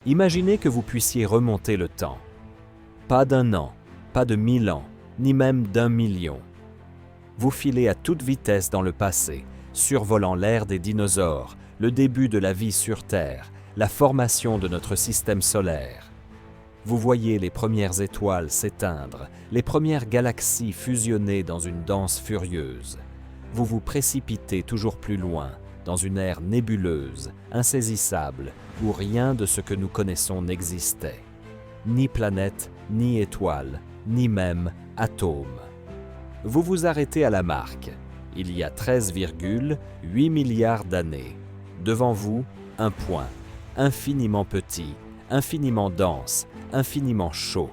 Imaginez que vous puissiez remonter le temps. Pas d'1 an, pas de 1000 ans, ni même d'1 million. Vous filez à toute vitesse dans le passé, survolant l'ère des dinosaures, le début de la vie sur Terre, la formation de notre système solaire. Vous voyez les premières étoiles s'éteindre, les premières galaxies fusionner dans une danse furieuse. Vous vous précipitez toujours plus loin, dans une ère nébuleuse, insaisissable, où rien de ce que nous connaissons n'existait. Ni planète, ni étoile, ni même atome. Vous vous arrêtez à la marque. Il y a 13,8 milliards d'années. Devant vous, un point, infiniment petit, infiniment dense, infiniment chaud.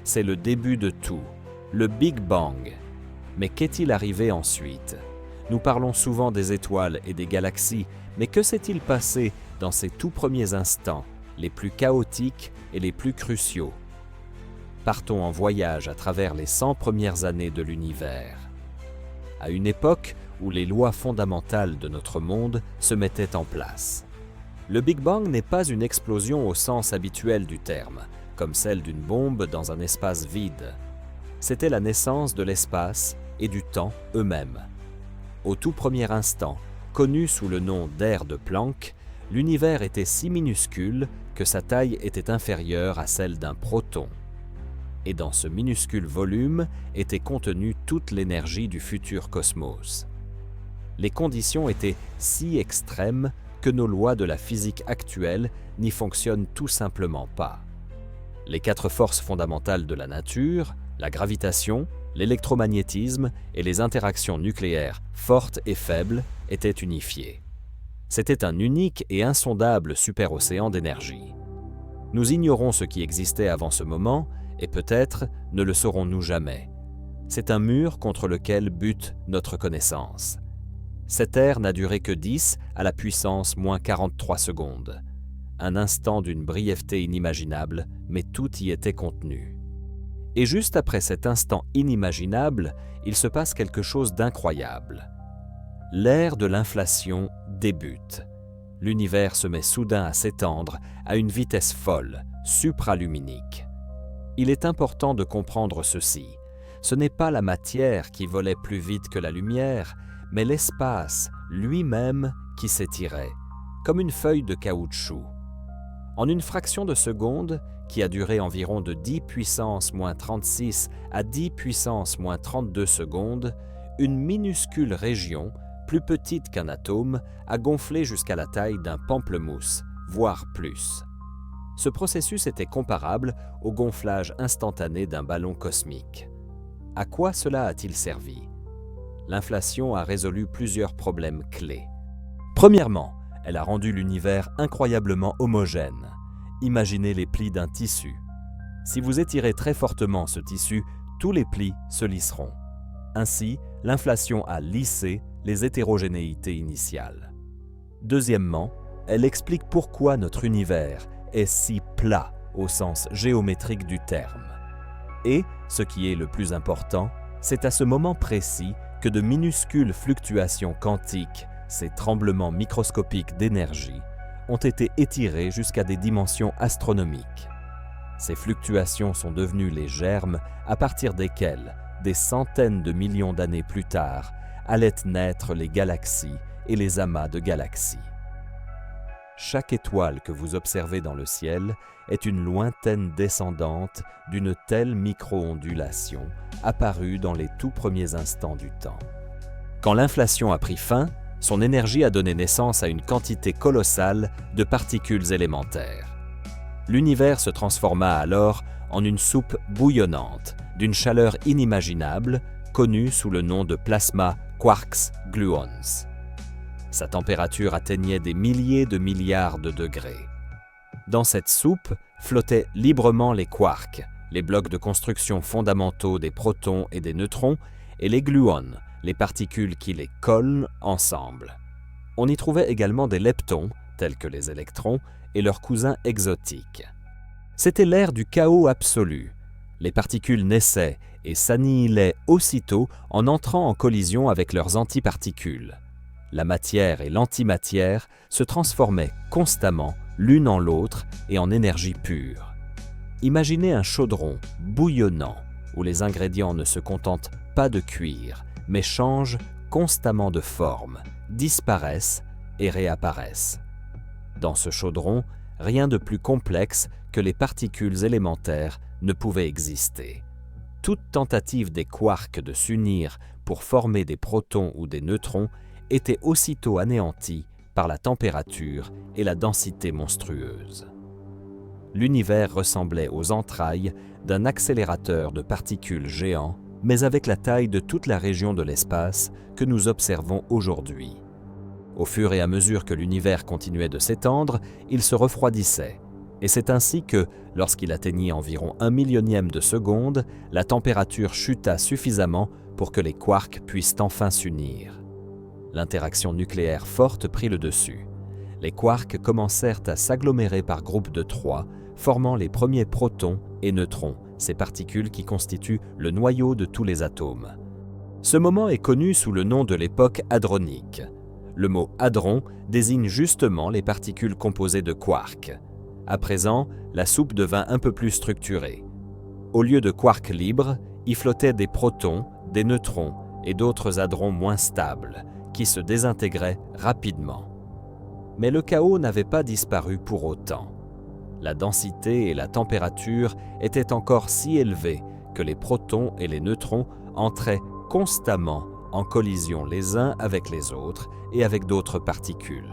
C'est le début de tout, le Big Bang. Mais qu'est-il arrivé ensuite ? Nous parlons souvent des étoiles et des galaxies, mais que s'est-il passé dans ces tout premiers instants, les plus chaotiques et les plus cruciaux ? Partons en voyage à travers les 100 premières années de l'univers. À une époque où les lois fondamentales de notre monde se mettaient en place. Le Big Bang n'est pas une explosion au sens habituel du terme, comme celle d'une bombe dans un espace vide. C'était la naissance de l'espace et du temps eux-mêmes. Au tout premier instant, connu sous le nom d'ère de Planck, l'univers était si minuscule que sa taille était inférieure à celle d'un proton. Et dans ce minuscule volume était contenue toute l'énergie du futur cosmos. Les conditions étaient si extrêmes que nos lois de la physique actuelle n'y fonctionnent tout simplement pas. Les 4 forces fondamentales de la nature, la gravitation, l'électromagnétisme et les interactions nucléaires fortes et faibles étaient unifiées. C'était un unique et insondable superocéan d'énergie. Nous ignorons ce qui existait avant ce moment, et peut-être ne le saurons-nous jamais. C'est un mur contre lequel bute notre connaissance. Cette ère n'a duré que 10 à la puissance moins 43 secondes. Un instant d'une brièveté inimaginable, mais tout y était contenu. Et juste après cet instant inimaginable, il se passe quelque chose d'incroyable. L'ère de l'inflation débute. L'univers se met soudain à s'étendre à une vitesse folle, supraluminique. Il est important de comprendre ceci. Ce n'est pas la matière qui volait plus vite que la lumière, mais l'espace lui-même qui s'étirait, comme une feuille de caoutchouc. En une fraction de seconde, qui a duré environ de 10 puissance moins 36 à 10 puissance moins 32 secondes, une minuscule région, plus petite qu'un atome, a gonflé jusqu'à la taille d'un pamplemousse, voire plus. Ce processus était comparable au gonflage instantané d'un ballon cosmique. À quoi cela a-t-il servi ? L'inflation a résolu plusieurs problèmes clés. Premièrement, elle a rendu l'univers incroyablement homogène. Imaginez les plis d'un tissu. Si vous étirez très fortement ce tissu, tous les plis se lisseront. Ainsi, l'inflation a lissé les hétérogénéités initiales. Deuxièmement, elle explique pourquoi notre univers est si plat au sens géométrique du terme. Et, ce qui est le plus important, c'est à ce moment précis que de minuscules fluctuations quantiques, ces tremblements microscopiques d'énergie, ont été étirés jusqu'à des dimensions astronomiques. Ces fluctuations sont devenues les germes à partir desquels, des centaines de millions d'années plus tard, allaient naître les galaxies et les amas de galaxies. Chaque étoile que vous observez dans le ciel est une lointaine descendante d'une telle micro-ondulation apparue dans les tout premiers instants du temps. Quand l'inflation a pris fin, son énergie a donné naissance à une quantité colossale de particules élémentaires. L'univers se transforma alors en une soupe bouillonnante, d'une chaleur inimaginable, connue sous le nom de plasma quarks gluons. Sa température atteignait des milliers de milliards de degrés. Dans cette soupe flottaient librement les quarks, les blocs de construction fondamentaux des protons et des neutrons, et les gluons, les particules qui les collent ensemble. On y trouvait également des leptons, tels que les électrons, et leurs cousins exotiques. C'était l'ère du chaos absolu. Les particules naissaient et s'annihilaient aussitôt en entrant en collision avec leurs antiparticules. La matière et l'antimatière se transformaient constamment l'une en l'autre et en énergie pure. Imaginez un chaudron bouillonnant où les ingrédients ne se contentent pas de cuire, mais changent constamment de forme, disparaissent et réapparaissent. Dans ce chaudron, rien de plus complexe que les particules élémentaires ne pouvait exister. Toute tentative des quarks de s'unir pour former des protons ou des neutrons était aussitôt anéantie par la température et la densité monstrueuse. L'univers ressemblait aux entrailles d'un accélérateur de particules géant, mais avec la taille de toute la région de l'espace que nous observons aujourd'hui. Au fur et à mesure que l'univers continuait de s'étendre, il se refroidissait. Et c'est ainsi que, lorsqu'il atteignit environ 1/1000e de seconde, la température chuta suffisamment pour que les quarks puissent enfin s'unir. L'interaction nucléaire forte prit le dessus. Les quarks commencèrent à s'agglomérer par groupes de 3, formant les premiers protons et neutrons, ces particules qui constituent le noyau de tous les atomes. Ce moment est connu sous le nom de l'époque hadronique. Le mot hadron désigne justement les particules composées de quarks. À présent, la soupe devint un peu plus structurée. Au lieu de quarks libres, y flottaient des protons, des neutrons et d'autres hadrons moins stables, qui se désintégraient rapidement. Mais le chaos n'avait pas disparu pour autant. La densité et la température étaient encore si élevées que les protons et les neutrons entraient constamment en collision les uns avec les autres et avec d'autres particules.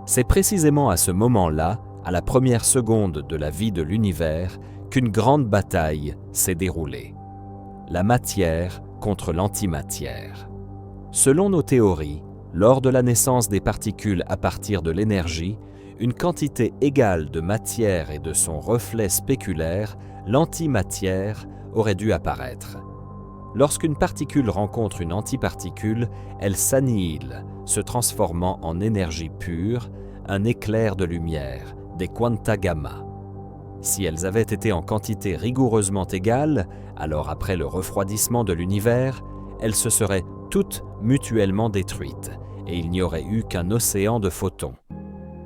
C'est précisément à ce moment-là, à la première seconde de la vie de l'univers, qu'une grande bataille s'est déroulée. La matière contre l'antimatière. Selon nos théories, lors de la naissance des particules à partir de l'énergie, une quantité égale de matière et de son reflet spéculaire, l'antimatière, aurait dû apparaître. Lorsqu'une particule rencontre une antiparticule, elle s'annihile, se transformant en énergie pure, un éclair de lumière, des quanta gamma. Si elles avaient été en quantité rigoureusement égale, alors après le refroidissement de l'univers, elles se seraient toutes mutuellement détruites, et il n'y aurait eu qu'un océan de photons.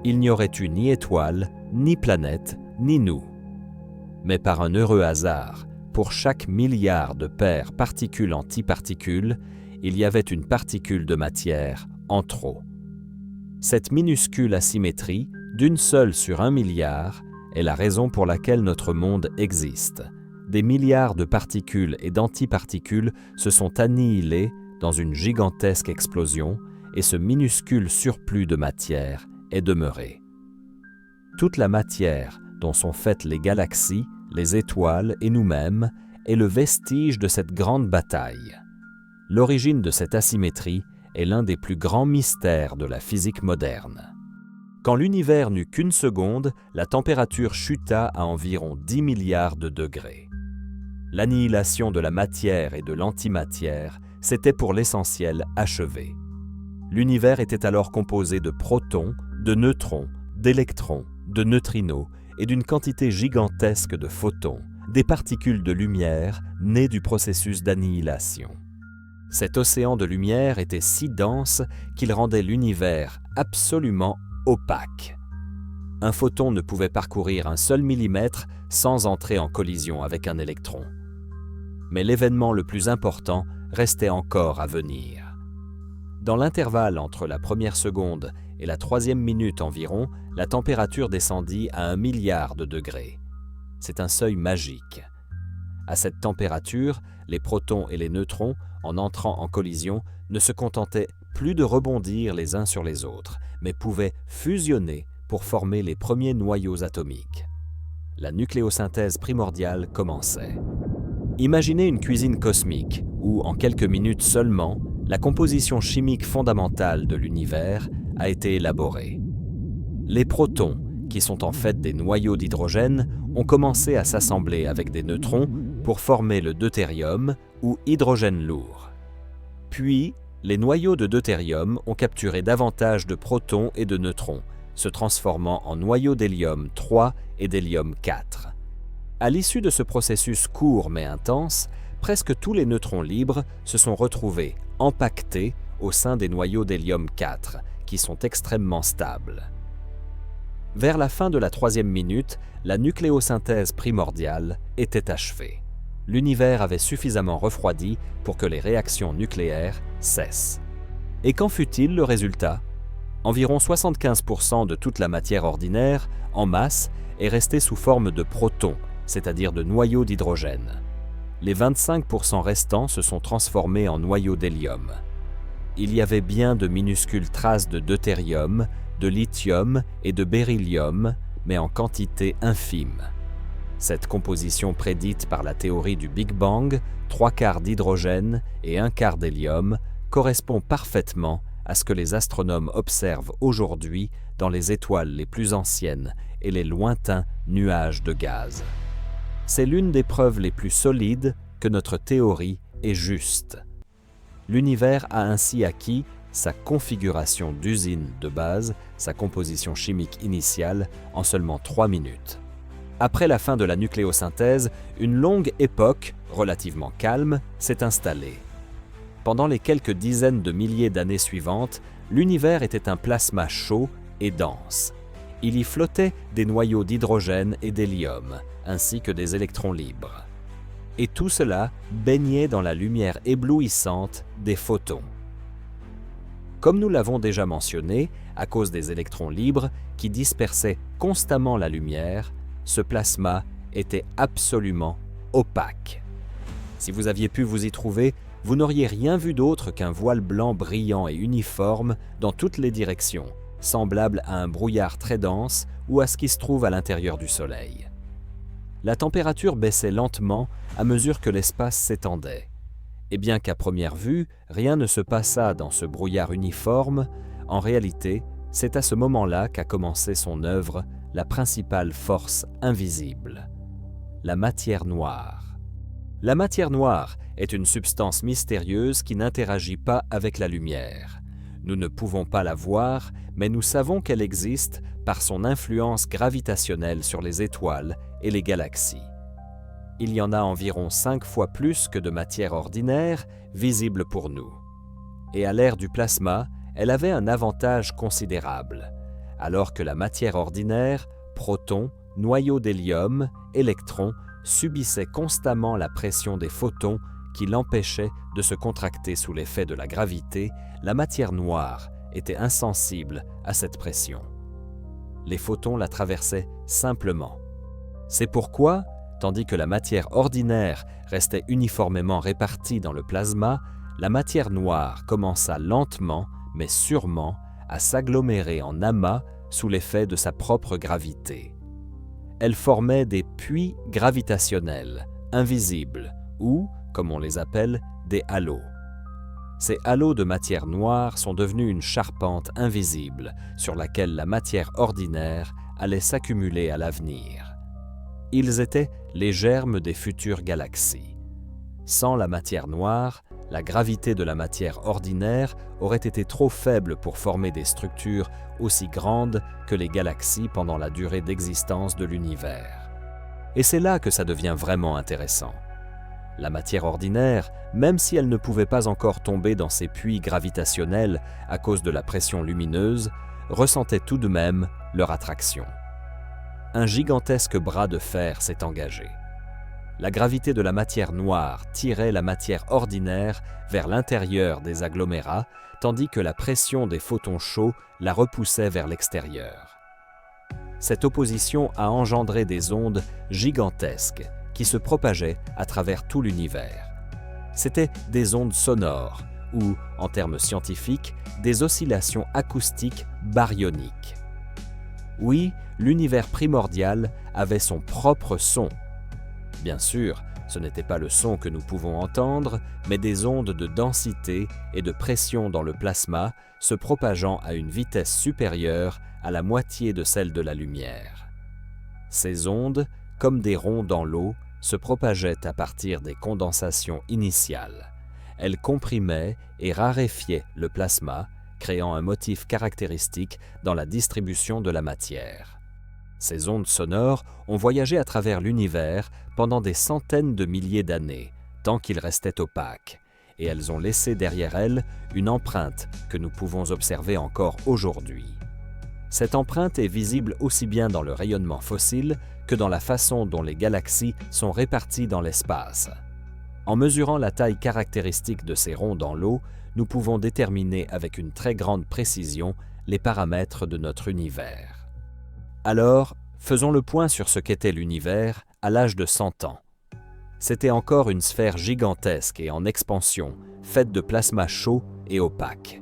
Il n'y aurait eu ni étoiles, ni planètes, ni nous. Mais par un heureux hasard, pour chaque milliard de paires particules-antiparticules, il y avait une particule de matière en trop. Cette minuscule asymétrie, d'une seule sur 1 milliard, est la raison pour laquelle notre monde existe. Des milliards de particules et d'antiparticules se sont annihilés dans une gigantesque explosion et ce minuscule surplus de matière est demeuré. Toute la matière dont sont faites les galaxies, les étoiles et nous-mêmes est le vestige de cette grande bataille. L'origine de cette asymétrie est l'un des plus grands mystères de la physique moderne. Quand l'univers n'eut qu'une seconde, la température chuta à environ 10 milliards de degrés. L'annihilation de la matière et de l'antimatière s'était pour l'essentiel achevée. L'univers était alors composé de protons, de neutrons, d'électrons, de neutrinos et d'une quantité gigantesque de photons, des particules de lumière nées du processus d'annihilation. Cet océan de lumière était si dense qu'il rendait l'univers absolument opaque. Un photon ne pouvait parcourir un seul millimètre sans entrer en collision avec un électron. Mais l'événement le plus important restait encore à venir. Dans l'intervalle entre la première seconde et la 3e minute environ, la température descendit à 1 milliard de degrés. C'est un seuil magique. À cette température, les protons et les neutrons, en entrant en collision, ne se contentaient plus de rebondir les uns sur les autres, mais pouvaient fusionner pour former les premiers noyaux atomiques. La nucléosynthèse primordiale commençait. Imaginez une cuisine cosmique où, en quelques minutes seulement, la composition chimique fondamentale de l'univers a été élaborée. Les protons, qui sont en fait des noyaux d'hydrogène, ont commencé à s'assembler avec des neutrons pour former le deutérium ou hydrogène lourd. Puis, les noyaux de deutérium ont capturé davantage de protons et de neutrons, se transformant en noyaux d'hélium 3 et d'hélium 4. À l'issue de ce processus court mais intense, presque tous les neutrons libres se sont retrouvés empaquetés au sein des noyaux d'hélium 4, qui sont extrêmement stables. Vers la fin de la 3e minute, la nucléosynthèse primordiale était achevée. L'univers avait suffisamment refroidi pour que les réactions nucléaires cessent. Et qu'en fut-il le résultat? Environ 75% de toute la matière ordinaire, en masse, est restée sous forme de protons, c'est-à-dire de noyaux d'hydrogène. Les 25% restants se sont transformés en noyaux d'hélium. Il y avait bien de minuscules traces de deutérium, de lithium et de beryllium, mais en quantité infime. Cette composition prédite par la théorie du Big Bang, 3/4 d'hydrogène et 1/4 d'hélium, correspond parfaitement à ce que les astronomes observent aujourd'hui dans les étoiles les plus anciennes et les lointains nuages de gaz. C'est l'une des preuves les plus solides que notre théorie est juste. L'univers a ainsi acquis sa configuration d'usine de base, sa composition chimique initiale, en seulement 3 minutes. Après la fin de la nucléosynthèse, une longue époque, relativement calme, s'est installée. Pendant les quelques dizaines de milliers d'années suivantes, l'univers était un plasma chaud et dense. Il y flottait des noyaux d'hydrogène et d'hélium, ainsi que des électrons libres. Et tout cela baignait dans la lumière éblouissante des photons. Comme nous l'avons déjà mentionné, à cause des électrons libres qui dispersaient constamment la lumière, ce plasma était absolument opaque. Si vous aviez pu vous y trouver, vous n'auriez rien vu d'autre qu'un voile blanc brillant et uniforme dans toutes les directions, semblable à un brouillard très dense ou à ce qui se trouve à l'intérieur du Soleil. La température baissait lentement à mesure que l'espace s'étendait. Et bien qu'à première vue, rien ne se passa dans ce brouillard uniforme, en réalité, c'est à ce moment-là qu'a commencé son œuvre la principale force invisible, la matière noire. La matière noire est une substance mystérieuse qui n'interagit pas avec la lumière. Nous ne pouvons pas la voir, mais nous savons qu'elle existe par son influence gravitationnelle sur les étoiles et les galaxies. Il y en a environ 5 fois plus que de matière ordinaire visible pour nous. Et à l'ère du plasma, elle avait un avantage considérable. Alors que la matière ordinaire, protons, noyaux d'hélium, électrons, subissait constamment la pression des photons qui l'empêchait de se contracter sous l'effet de la gravité, la matière noire était insensible à cette pression. Les photons la traversaient simplement. C'est pourquoi, tandis que la matière ordinaire restait uniformément répartie dans le plasma, la matière noire commença lentement, mais sûrement, à s'agglomérer en amas sous l'effet de sa propre gravité. Elle formait des puits gravitationnels, invisibles, ou, comme on les appelle, des halos. Ces halos de matière noire sont devenus une charpente invisible sur laquelle la matière ordinaire allait s'accumuler à l'avenir. Ils étaient les germes des futures galaxies. Sans la matière noire, la gravité de la matière ordinaire aurait été trop faible pour former des structures aussi grandes que les galaxies pendant la durée d'existence de l'univers. Et c'est là que ça devient vraiment intéressant. La matière ordinaire, même si elle ne pouvait pas encore tomber dans ces puits gravitationnels à cause de la pression lumineuse, ressentait tout de même leur attraction. Un gigantesque bras de fer s'est engagé. La gravité de la matière noire tirait la matière ordinaire vers l'intérieur des agglomérats, tandis que la pression des photons chauds la repoussait vers l'extérieur. Cette opposition a engendré des ondes gigantesques qui se propageaient à travers tout l'univers. C'étaient des ondes sonores, ou, en termes scientifiques, des oscillations acoustiques baryoniques. Oui, l'univers primordial avait son propre son. Bien sûr, ce n'était pas le son que nous pouvons entendre, mais des ondes de densité et de pression dans le plasma se propageant à une vitesse supérieure à la moitié de celle de la lumière. Ces ondes, comme des ronds dans l'eau, se propageaient à partir des condensations initiales. Elles comprimaient et raréfiaient le plasma, créant un motif caractéristique dans la distribution de la matière. Ces ondes sonores ont voyagé à travers l'univers pendant des centaines de milliers d'années, tant qu'il restait opaque, et elles ont laissé derrière elles une empreinte que nous pouvons observer encore aujourd'hui. Cette empreinte est visible aussi bien dans le rayonnement fossile que dans la façon dont les galaxies sont réparties dans l'espace. En mesurant la taille caractéristique de ces ronds dans l'eau, nous pouvons déterminer avec une très grande précision les paramètres de notre univers. Alors, faisons le point sur ce qu'était l'univers à l'âge de 100 ans. C'était encore une sphère gigantesque et en expansion, faite de plasma chaud et opaque.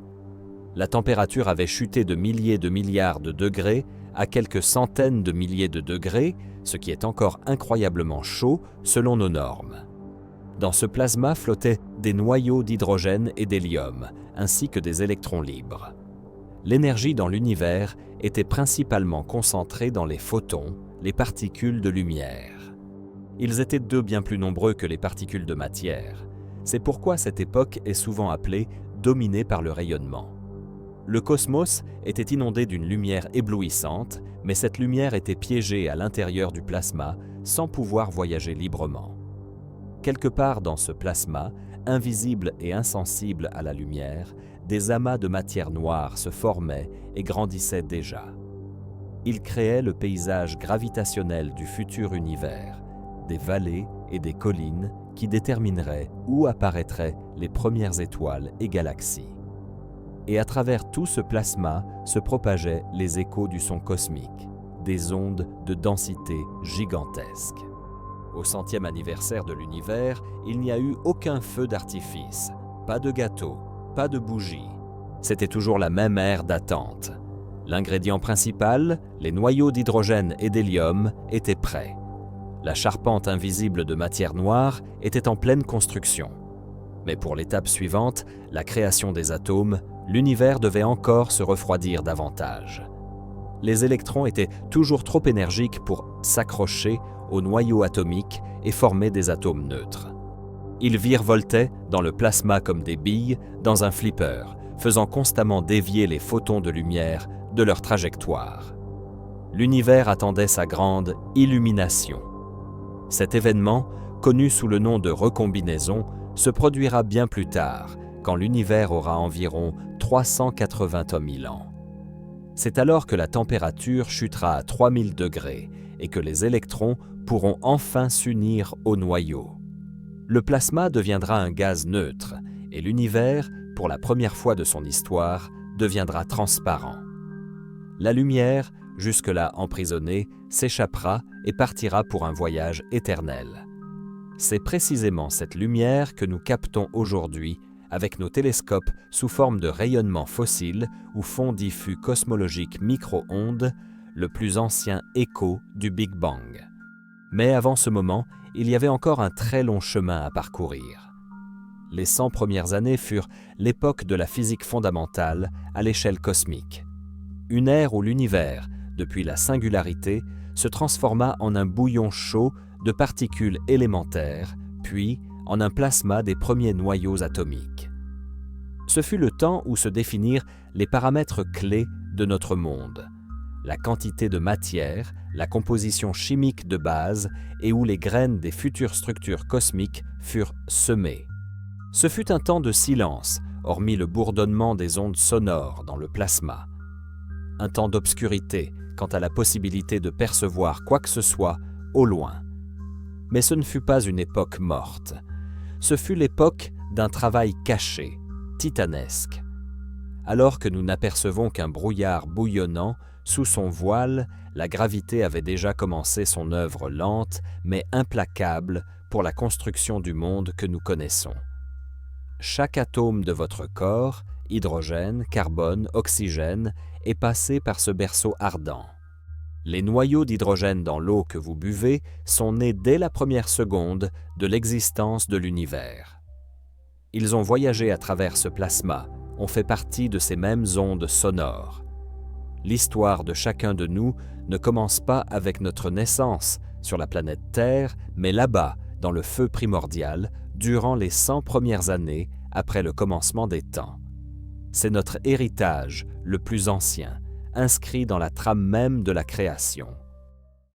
La température avait chuté de milliers de milliards de degrés à quelques centaines de milliers de degrés, ce qui est encore incroyablement chaud selon nos normes. Dans ce plasma flottaient des noyaux d'hydrogène et d'hélium, ainsi que des électrons libres. L'énergie dans l'univers était principalement concentrée dans les photons, les particules de lumière. Ils étaient bien plus nombreux que les particules de matière. C'est pourquoi cette époque est souvent appelée dominée par le rayonnement. Le cosmos était inondé d'une lumière éblouissante, mais cette lumière était piégée à l'intérieur du plasma sans pouvoir voyager librement. Quelque part dans ce plasma, invisible et insensible à la lumière, des amas de matière noire se formaient et grandissaient déjà. Ils créaient le paysage gravitationnel du futur univers, des vallées et des collines qui détermineraient où apparaîtraient les premières étoiles et galaxies. Et à travers tout ce plasma se propageaient les échos du son cosmique, des ondes de densité gigantesque. Au 100e anniversaire de l'univers, il n'y a eu aucun feu d'artifice, pas de gâteau, pas de bougies. C'était toujours la même ère d'attente. L'ingrédient principal, les noyaux d'hydrogène et d'hélium, étaient prêts. La charpente invisible de matière noire était en pleine construction. Mais pour l'étape suivante, la création des atomes, l'univers devait encore se refroidir davantage. Les électrons étaient toujours trop énergiques pour s'accrocher au noyau atomique et former des atomes neutres. Ils virevoltaient dans le plasma comme des billes dans un flipper, faisant constamment dévier les photons de lumière de leur trajectoire. L'univers attendait sa grande illumination. Cet événement, connu sous le nom de recombinaison, se produira bien plus tard, quand l'univers aura environ 380 000 ans. C'est alors que la température chutera à 3000 degrés et que les électrons pourront enfin s'unir au noyau. Le plasma deviendra un gaz neutre et l'univers, pour la première fois de son histoire, deviendra transparent. La lumière, jusque-là emprisonnée, s'échappera et partira pour un voyage éternel. C'est précisément cette lumière que nous captons aujourd'hui avec nos télescopes sous forme de rayonnement fossile ou fond diffus cosmologique micro-ondes, le plus ancien écho du Big Bang. Mais avant ce moment, il y avait encore un très long chemin à parcourir. Les 100 premières années furent l'époque de la physique fondamentale à l'échelle cosmique. Une ère où l'univers, depuis la singularité, se transforma en un bouillon chaud de particules élémentaires, puis en un plasma des premiers noyaux atomiques. Ce fut le temps où se définirent les paramètres clés de notre monde, la quantité de matière, la composition chimique de base et où les graines des futures structures cosmiques furent semées. Ce fut un temps de silence, hormis le bourdonnement des ondes sonores dans le plasma. Un temps d'obscurité quant à la possibilité de percevoir quoi que ce soit au loin. Mais ce ne fut pas une époque morte. Ce fut l'époque d'un travail caché, titanesque. Alors que nous n'apercevons qu'un brouillard bouillonnant, sous son voile, la gravité avait déjà commencé son œuvre lente mais implacable pour la construction du monde que nous connaissons. Chaque atome de votre corps, hydrogène, carbone, oxygène, est passé par ce berceau ardent. Les noyaux d'hydrogène dans l'eau que vous buvez sont nés dès la première seconde de l'existence de l'univers. Ils ont voyagé à travers ce plasma, ont fait partie de ces mêmes ondes sonores. L'histoire de chacun de nous ne commence pas avec notre naissance sur la planète Terre, mais là-bas, dans le feu primordial, durant les 100 premières années après le commencement des temps. C'est notre héritage le plus ancien, inscrit dans la trame même de la création.